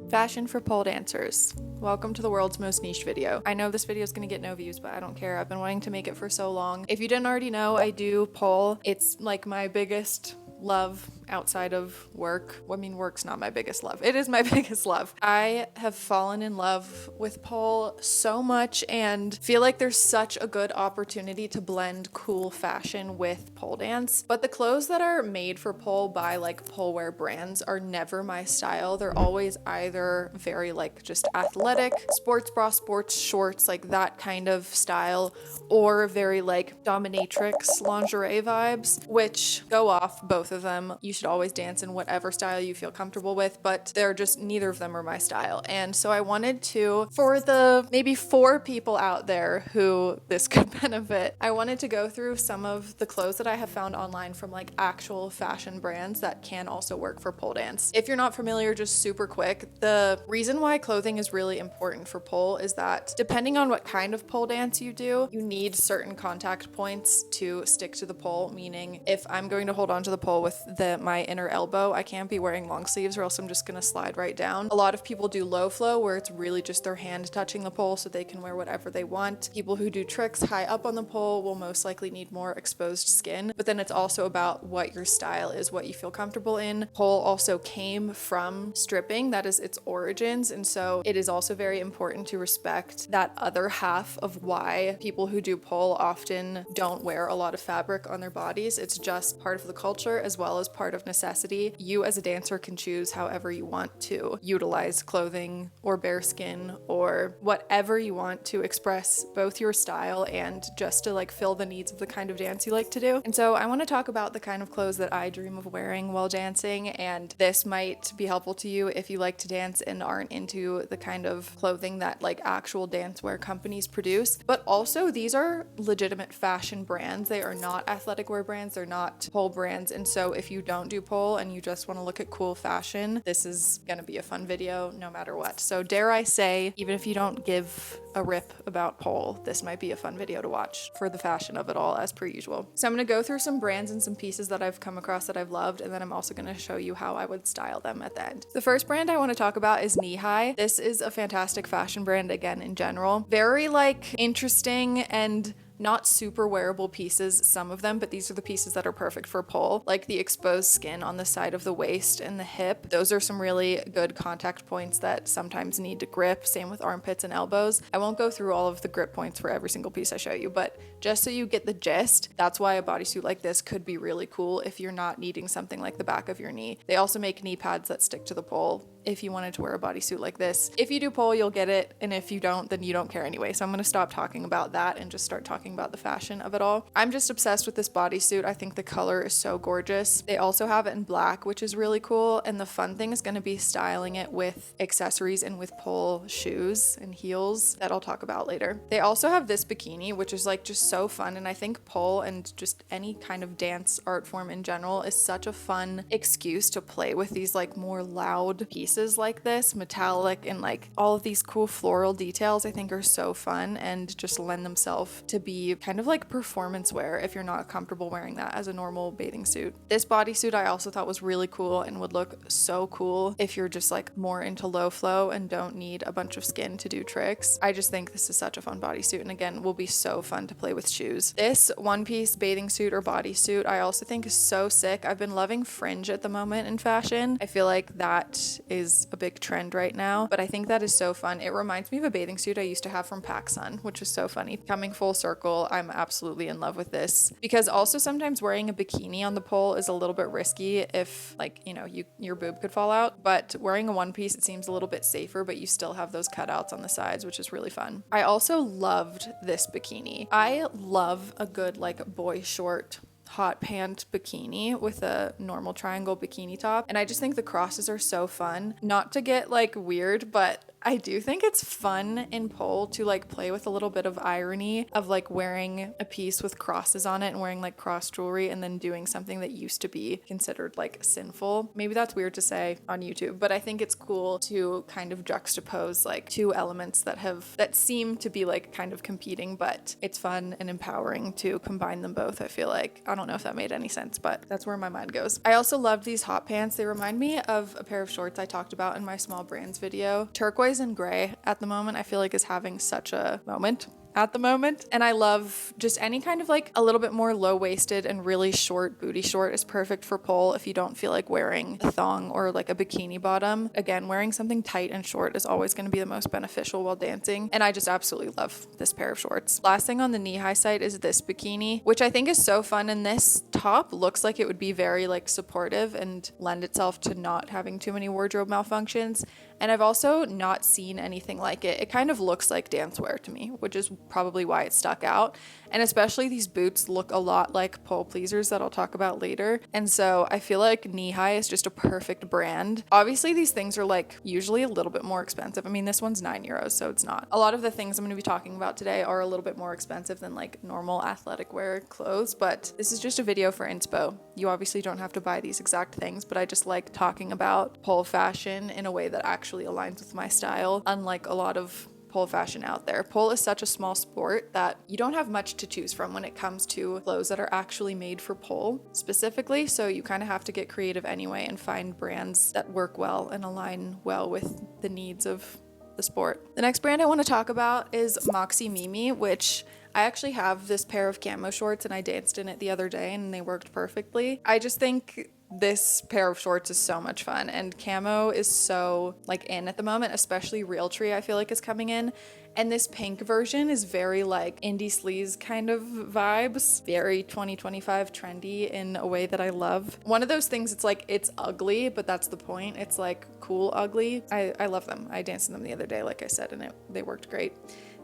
Fashion for pole dancers. Welcome to the world's most niche video. I know this video is going to get no views, but I don't care. I've been wanting to make it for so long. If you didn't already know, I do pole. It's like my biggest love outside of work. I mean, work's not my biggest love. It is my biggest love. I have fallen in love with pole so much and feel like there's such a good opportunity to blend cool fashion with pole dance. But the clothes that are made for pole by like pole wear brands are never my style. They're always either very like just athletic, sports bra, sports shorts, like that kind of style, or very like dominatrix lingerie vibes, which go off both of them. You should always dance in whatever style you feel comfortable with, but they're just, neither of them are my style. And so I wanted to, for the maybe 4 people out there who this could benefit, I wanted to go through some of the clothes that I have found online from like actual fashion brands that can also work for pole dance. If you're not familiar, just super quick, the reason why clothing is really important for pole is that depending on what kind of pole dance you do, you need certain contact points to stick to the pole, meaning if I'm going to hold onto the pole with my inner elbow, I can't be wearing long sleeves or else I'm just gonna slide right down. A lot of people do low flow where it's really just their hand touching the pole so they can wear whatever they want. People who do tricks high up on the pole will most likely need more exposed skin, but then it's also about what your style is, what you feel comfortable in. Pole also came from stripping, that is its origins, and so it is also very important to respect that other half of why people who do pole often don't wear a lot of fabric on their bodies. It's just part of the culture as well as part of necessity. You as a dancer can choose however you want to utilize clothing or bare skin or whatever you want to express both your style and just to like fill the needs of the kind of dance you like to do. And so I want to talk about the kind of clothes that I dream of wearing while dancing, and this might be helpful to you if you like to dance and aren't into the kind of clothing that like actual dance wear companies produce. But also these are legitimate fashion brands. They are not athletic wear brands. They're not pole brands. And so if you don't do pole and you just want to look at cool fashion, this is going to be a fun video no matter what. So dare I say, even if you don't give a rip about pole, this might be a fun video to watch for the fashion of it all as per usual. So I'm going to go through some brands and some pieces that I've come across that I've loved, and then I'm also going to show you how I would style them at the end. The first brand I want to talk about is Knee High. This is a fantastic fashion brand again in general. Very like interesting and not super wearable pieces, some of them, but these are the pieces that are perfect for pole, like the exposed skin on the side of the waist and the hip. Those are some really good contact points that sometimes need to grip. Same with armpits and elbows. I won't go through all of the grip points for every single piece I show you, but just so you get the gist, that's why a bodysuit like this could be really cool if you're not needing something like the back of your knee. They also make knee pads that stick to the pole if you wanted to wear a bodysuit like this. If you do pole, you'll get it, and if you don't, then you don't care anyway. So I'm going to stop talking about that and just start talking about the fashion of it all. I'm just obsessed with this bodysuit. I think the color is so gorgeous. They also have it in black, which is really cool, and the fun thing is going to be styling it with accessories and with pole shoes and heels that I'll talk about later. They also have this bikini, which is like just so fun, and I think pole and just any kind of dance art form in general is such a fun excuse to play with these like more loud pieces like this, metallic, and like all of these cool floral details I think are so fun and just lend themselves to be kind of like performance wear if you're not comfortable wearing that as a normal bathing suit. This bodysuit I also thought was really cool and would look so cool if you're just like more into low flow and don't need a bunch of skin to do tricks. I just think this is such a fun bodysuit, and again will be so fun to play with shoes. This one piece bathing suit or bodysuit I also think is so sick. I've been loving fringe at the moment in fashion. I feel like that is a big trend right now, but I think that is so fun. It reminds me of a bathing suit I used to have from PacSun, which is so funny. Coming full circle, I'm absolutely in love with this, because also sometimes wearing a bikini on the pole is a little bit risky if like, you know, your boob could fall out, but wearing a one piece, it seems a little bit safer, but you still have those cutouts on the sides, which is really fun. I also loved this bikini. I love a good like boy short hot pant bikini with a normal triangle bikini top, and I just think the crosses are so fun. Not to get like weird, but I do think it's fun in pole to like play with a little bit of irony of like wearing a piece with crosses on it and wearing like cross jewelry and then doing something that used to be considered like sinful. Maybe that's weird to say on YouTube, but I think it's cool to kind of juxtapose like two elements that seem to be like kind of competing, but it's fun and empowering to combine them both. I feel like, I don't know if that made any sense, but that's where my mind goes. I also loved these hot pants. They remind me of a pair of shorts I talked about in my small brands video. Turquoise and gray at the moment, I feel like is having such a moment at the moment. And I love just any kind of like a little bit more low-waisted and really short booty short is perfect for pole if you don't feel like wearing a thong or like a bikini bottom. Again, wearing something tight and short is always going to be the most beneficial while dancing. And I just absolutely love this pair of shorts. Last thing on the knee-high site is this bikini, which I think is so fun. And this top looks like it would be very like supportive and lend itself to not having too many wardrobe malfunctions. And I've also not seen anything like it. It kind of looks like dancewear to me, which is probably why it stuck out. And especially these boots look a lot like pole pleasers that I'll talk about later. And so I feel like Knee High is just a perfect brand. Obviously, these things are like usually a little bit more expensive. I mean, this one's €9, so it's not. A lot of the things I'm going to be talking about today are a little bit more expensive than like normal athletic wear clothes, but this is just a video for inspo. You obviously don't have to buy these exact things, but I just like talking about pole fashion in a way that actually aligns with my style, unlike a lot of pole fashion out there. Pole is such a small sport that you don't have much to choose from when it comes to clothes that are actually made for pole specifically, so you kind of have to get creative anyway and find brands that work well and align well with the needs of the sport. The next brand I want to talk about is Moxie Mimi, which I actually have this pair of camo shorts and I danced in it the other day and they worked perfectly. I just think this pair of shorts is so much fun, and camo is so like in at the moment, especially Realtree I feel like is coming in. And this pink version is very like indie sleaze kind of vibes, very 2025 trendy in a way that I love. One of those things, it's like, it's ugly, but that's the point. It's like cool ugly. I love them. I danced in them the other day, like I said, and they worked great.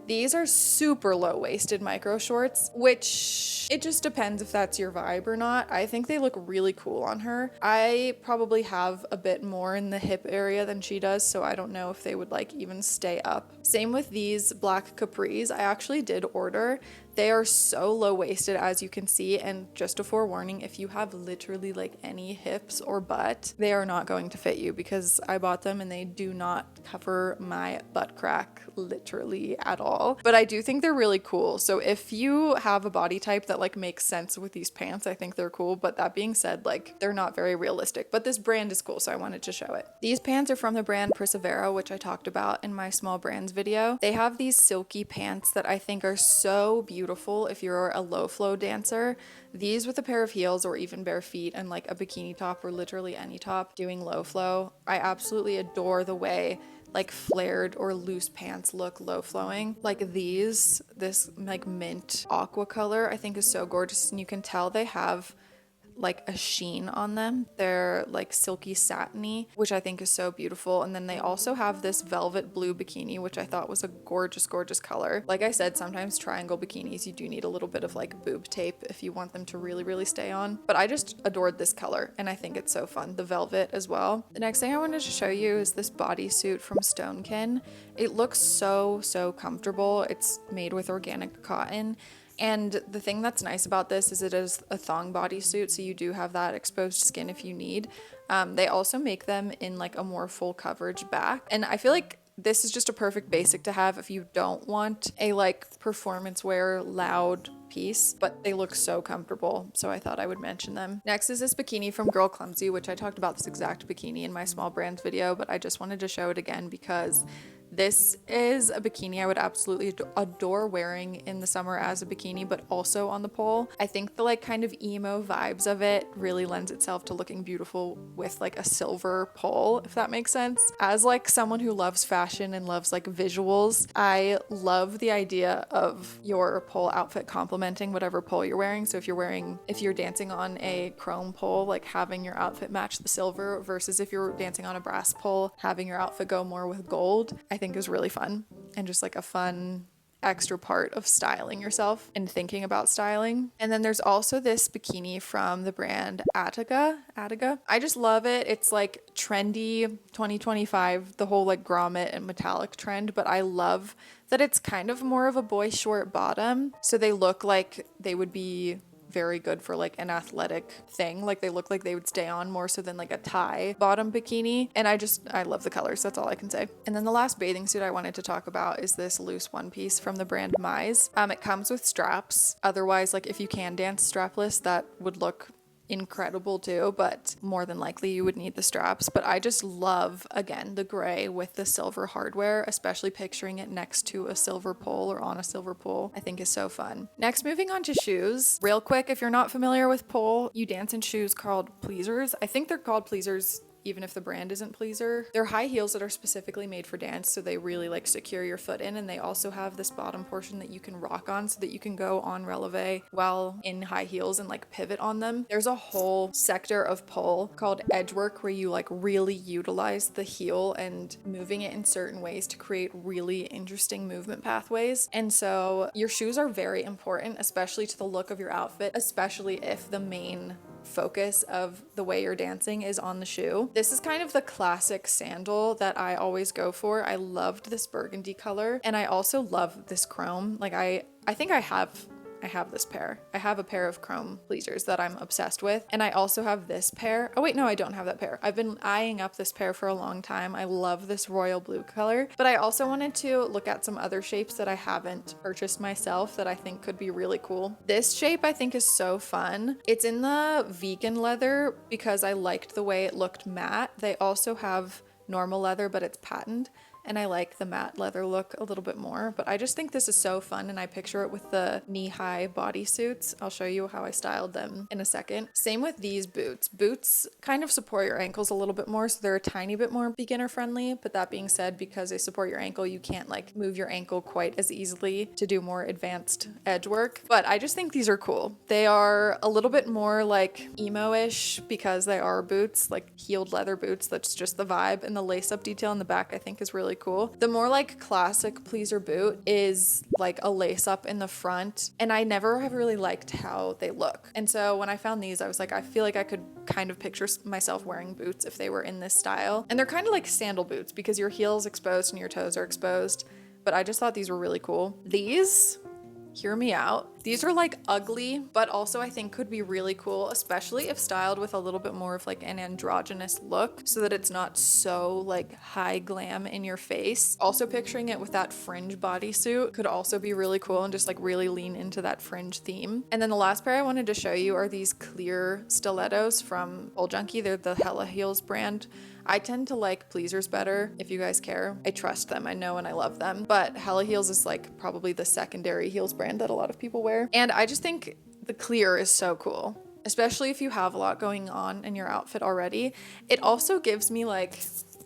These are super low-waisted micro shorts, which it just depends if that's your vibe or not. I think they look really cool on her. I probably have a bit more in the hip area than she does, so I don't know if they would like even stay up. Same with these black capris. I actually did order. They are so low-waisted, as you can see, and just a forewarning, if you have literally like any hips or butt, they are not going to fit you, because I bought them and they do not cover my butt crack literally at all. But I do think they're really cool. So if you have a body type that like makes sense with these pants, I think they're cool. But that being said, like they're not very realistic, but this brand is cool, so I wanted to show it. These pants are from the brand Persevera, which I talked about in my small brands video. They have these silky pants that I think are so beautiful if you're a low flow dancer. These with a pair of heels or even bare feet and like a bikini top or literally any top doing low flow. I absolutely adore the way like flared or loose pants look low flowing. Like this like mint aqua color I think is so gorgeous, and you can tell they have like a sheen on them. They're like silky satiny, which I think is so beautiful. And then they also have this velvet blue bikini, which I thought was a gorgeous color. Like I said, sometimes triangle bikinis, you do need a little bit of like boob tape if you want them to really stay on. But I just adored this color and I think it's so fun. The velvet as well. The next thing I wanted to show you is this bodysuit from Stonekin. It looks so comfortable. It's made with organic cotton. And the thing that's nice about this is it is a thong bodysuit, so you do have that exposed skin if you need. They also make them in like a more full coverage back. And I feel like this is just a perfect basic to have if you don't want a like performance wear loud piece, but they look so comfortable, so I thought I would mention them. Next is this bikini from Girl Clumsy, which I talked about this exact bikini in my small brands video, but I just wanted to show it again because this is a bikini I would absolutely adore wearing in the summer as a bikini, but also on the pole. I think the like kind of emo vibes of it really lends itself to looking beautiful with like a silver pole, if that makes sense. As like someone who loves fashion and loves like visuals, I love the idea of your pole outfit complementing whatever pole you're wearing. So if you're dancing on a chrome pole, like having your outfit match the silver, versus if you're dancing on a brass pole, having your outfit go more with gold, I think is really fun and just like a fun extra part of styling yourself and thinking about styling. And then there's also this bikini from the brand Attica. I just love it. It's like trendy 2025, the whole like grommet and metallic trend, but I love that it's kind of more of a boy short bottom. So they look like they would be very good for like an athletic thing. Like they look like they would stay on more so than like a tie bottom bikini. And I love the colors. That's all I can say. And then the last bathing suit I wanted to talk about is this loose one piece from the brand Mize. It comes with straps. Otherwise, like if you can dance strapless, that would look incredible too, but more than likely you would need the straps. But I just love, again, the gray with the silver hardware, especially picturing it next to a silver pole or on a silver pole, I think is so fun. Next, moving on to shoes. Real quick, if you're not familiar with pole, you dance in shoes called pleasers. I think they're called pleasers even if the brand isn't Pleaser. They're high heels that are specifically made for dance, so they really like secure your foot in, and they also have this bottom portion that you can rock on so that you can go on releve while in high heels and like pivot on them. There's a whole sector of pole called edge work where you like really utilize the heel and moving it in certain ways to create really interesting movement pathways. And so your shoes are very important, especially to the look of your outfit, especially if the main focus of the way you're dancing is on the shoe. This is kind of the classic sandal that I always go for. I loved this burgundy color, and I also love this chrome. Like I think I have this pair. I have a pair of chrome pleasers that I'm obsessed with. And I also have this pair. Oh wait, no, I don't have that pair. I've been eyeing up this pair for a long time. I love this royal blue color, but I also wanted to look at some other shapes that I haven't purchased myself that I think could be really cool. This shape I think is so fun. It's in the vegan leather because I liked the way it looked matte. They also have normal leather, but it's patent. And I like the matte leather look a little bit more, but I just think this is so fun, and I picture it with the knee-high bodysuits. I'll show you how I styled them in a second. Same with these boots. Boots kind of support your ankles a little bit more, so they're a tiny bit more beginner friendly, but that being said, because they support your ankle, you can't like move your ankle quite as easily to do more advanced edge work. But I just think these are cool. They are a little bit more like emo-ish because they are boots, like heeled leather boots. That's just the vibe, and the lace-up detail in the back I think is really cool. The more like classic pleaser boot is like a lace up in the front, and I never have really liked how they look. And so when I found these, I was like, I feel like I could kind of picture myself wearing boots if they were in this style. And they're kind of like sandal boots because your heel's exposed and your toes are exposed, but I just thought these were really cool. These, hear me out. These are like ugly, but also I think could be really cool, especially if styled with a little bit more of like an androgynous look so that it's not so like high glam in your face. Also picturing it with that fringe bodysuit could also be really cool and just like really lean into that fringe theme. And then the last pair I wanted to show you are these clear stilettos from Pole Junkie. They're the Hella Heels brand. I tend to like pleasers better, if you guys care. I trust them, I know, and I love them. But Hella Heels is like probably the secondary heels brand that a lot of people wear. And I just think the clear is so cool, especially if you have a lot going on in your outfit already. It also gives me like,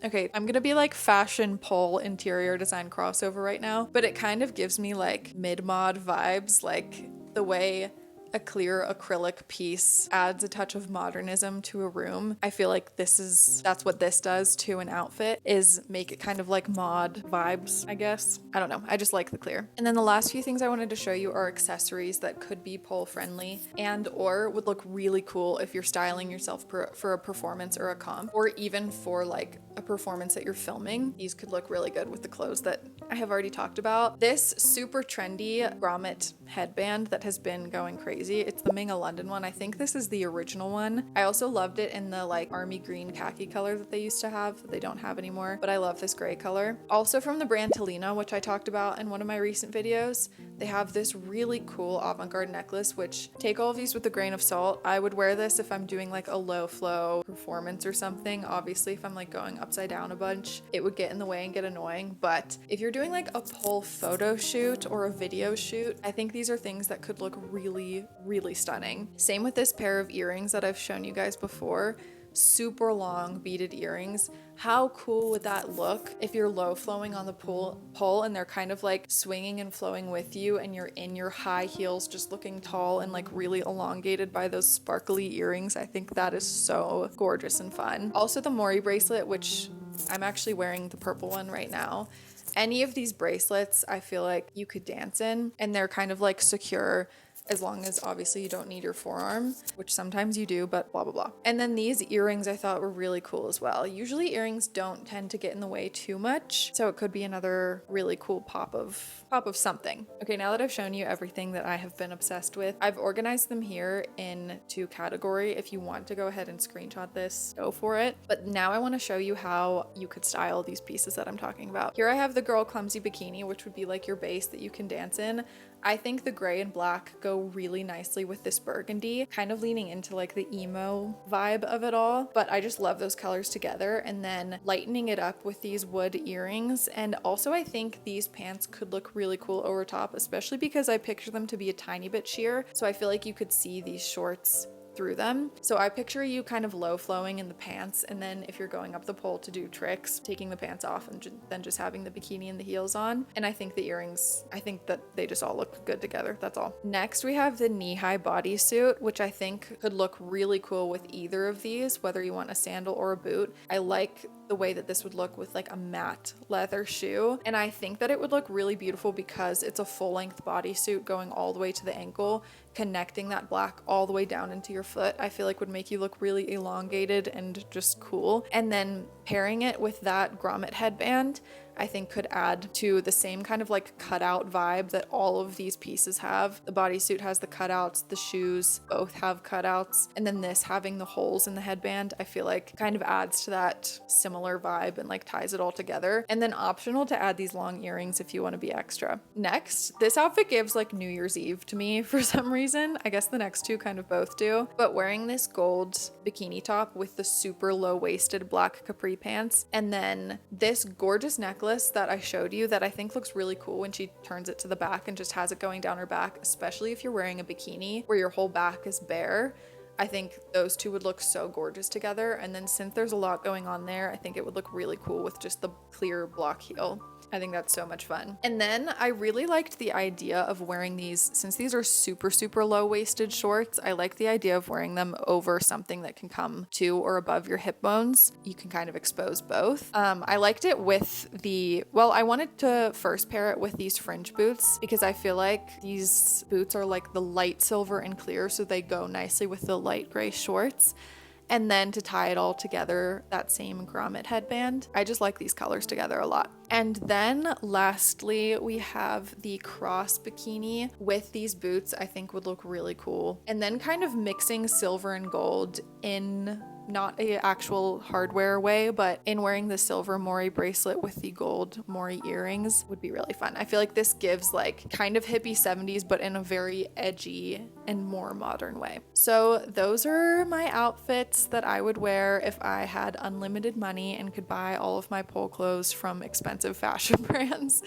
okay, I'm gonna be like fashion pole interior design crossover right now, but it kind of gives me like mid-mod vibes, like the way a clear acrylic piece adds a touch of modernism to a room. I feel like that's what this does to an outfit, is make it kind of like mod vibes, I guess. I don't know, I just like the clear. And then the last few things I wanted to show you are accessories that could be pole friendly and or would look really cool if you're styling yourself for a performance or a comp, or even for like a performance that you're filming. These could look really good with the clothes that I have already talked about. This super trendy grommet headband that has been going crazy. It's the Minga London one. I think this is the original one. I also loved it in the like army green khaki color that they used to have that they don't have anymore, but I love this gray color. Also from the brand Tolina, which I talked about in one of my recent videos, they have this really cool avant-garde necklace, which take all of these with a grain of salt. I would wear this if I'm doing like a low flow performance or something. Obviously, if I'm like going upside down a bunch, it would get in the way and get annoying. But if you're doing like a pole photo shoot or a video shoot, I think these are things that could look really, really stunning. Same with this pair of earrings that I've shown you guys before. Super long beaded earrings. How cool would that look if you're low flowing on the pole and they're kind of like swinging and flowing with you, and you're in your high heels just looking tall and like really elongated by those sparkly earrings. I think that is so gorgeous and fun. Also the Mori bracelet, which I'm actually wearing the purple one right now. Any of these bracelets I feel like you could dance in, and they're kind of like secure, as long as obviously you don't need your forearm, which sometimes you do, but blah, blah, blah. And then these earrings I thought were really cool as well. Usually earrings don't tend to get in the way too much, so it could be another really cool pop of something. Okay, now that I've shown you everything that I have been obsessed with, I've organized them here into category. If you want to go ahead and screenshot this, go for it. But now I want to show you how you could style these pieces that I'm talking about. Here I have the girl clumsy bikini, which would be like your base that you can dance in. I think the gray and black go really nicely with this burgundy, kind of leaning into like the emo vibe of it all. But I just love those colors together, and then lightening it up with these wood earrings. And also I think these pants could look really cool over top, especially because I picture them to be a tiny bit sheer. So I feel like you could see these shorts through them. So I picture you kind of low flowing in the pants, and then if you're going up the pole to do tricks, taking the pants off and then just having the bikini and the heels on. And I think the earrings, I think that they just all look good together. That's all. Next we have the knee-high bodysuit, which I think could look really cool with either of these, whether you want a sandal or a boot. I like the way that this would look with like a matte leather shoe, and I think that it would look really beautiful because it's a full-length bodysuit going all the way to the ankle, connecting that black all the way down into your foot. I feel like would make you look really elongated and just cool. And then pairing it with that grommet headband, I think could add to the same kind of like cutout vibe that all of these pieces have. The bodysuit has the cutouts, the shoes both have cutouts, and then this having the holes in the headband, I feel like kind of adds to that similar vibe and like ties it all together. And then optional to add these long earrings if you want to be extra. Next, this outfit gives like New Year's Eve to me for some reason. I guess the next two kind of both do, but wearing this gold bikini top with the super low-waisted black capri pants, and then this gorgeous necklace that I showed you that I think looks really cool when she turns it to the back and just has it going down her back, especially if you're wearing a bikini where your whole back is bare. I think those two would look so gorgeous together. And then since there's a lot going on there, I think it would look really cool with just the clear block heel. I think that's so much fun. And then I really liked the idea of wearing these, since these are super, super low-waisted shorts, I like the idea of wearing them over something that can come to or above your hip bones. You can kind of expose both. I liked it with I wanted to first pair it with these fringe boots because I feel like these boots are like the light silver and clear, so they go nicely with the light gray shorts. And then to tie it all together, that same grommet headband. I just like these colors together a lot. And then lastly, we have the cross bikini with these boots. I think would look really cool. And then kind of mixing silver and gold in not a actual hardware way, but in wearing the silver Mori bracelet with the gold Mori earrings would be really fun. I feel like this gives like kind of hippie 70s, but in a very edgy and more modern way. So those are my outfits that I would wear if I had unlimited money and could buy all of my pole clothes from expensive fashion brands.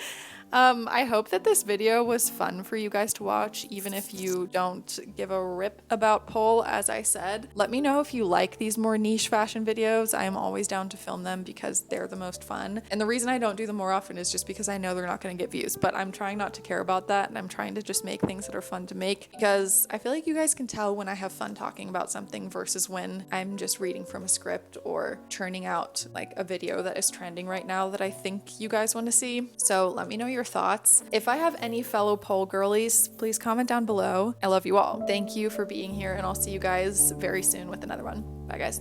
I hope that this video was fun for you guys to watch, even if you don't give a rip about pole, as I said. Let me know if you like these more niche fashion videos. I am always down to film them because they're the most fun. And the reason I don't do them more often is just because I know they're not going to get views, but I'm trying not to care about that, and I'm trying to just make things that are fun to make, because I feel like you guys can tell when I have fun talking about something versus when I'm just reading from a script or churning out like a video that is trending right now that I think you guys want to see. So let me know your thoughts. If I have any fellow pole girlies, please comment down below. I love you all. Thank you for being here, and I'll see you guys very soon with another one. Bye guys.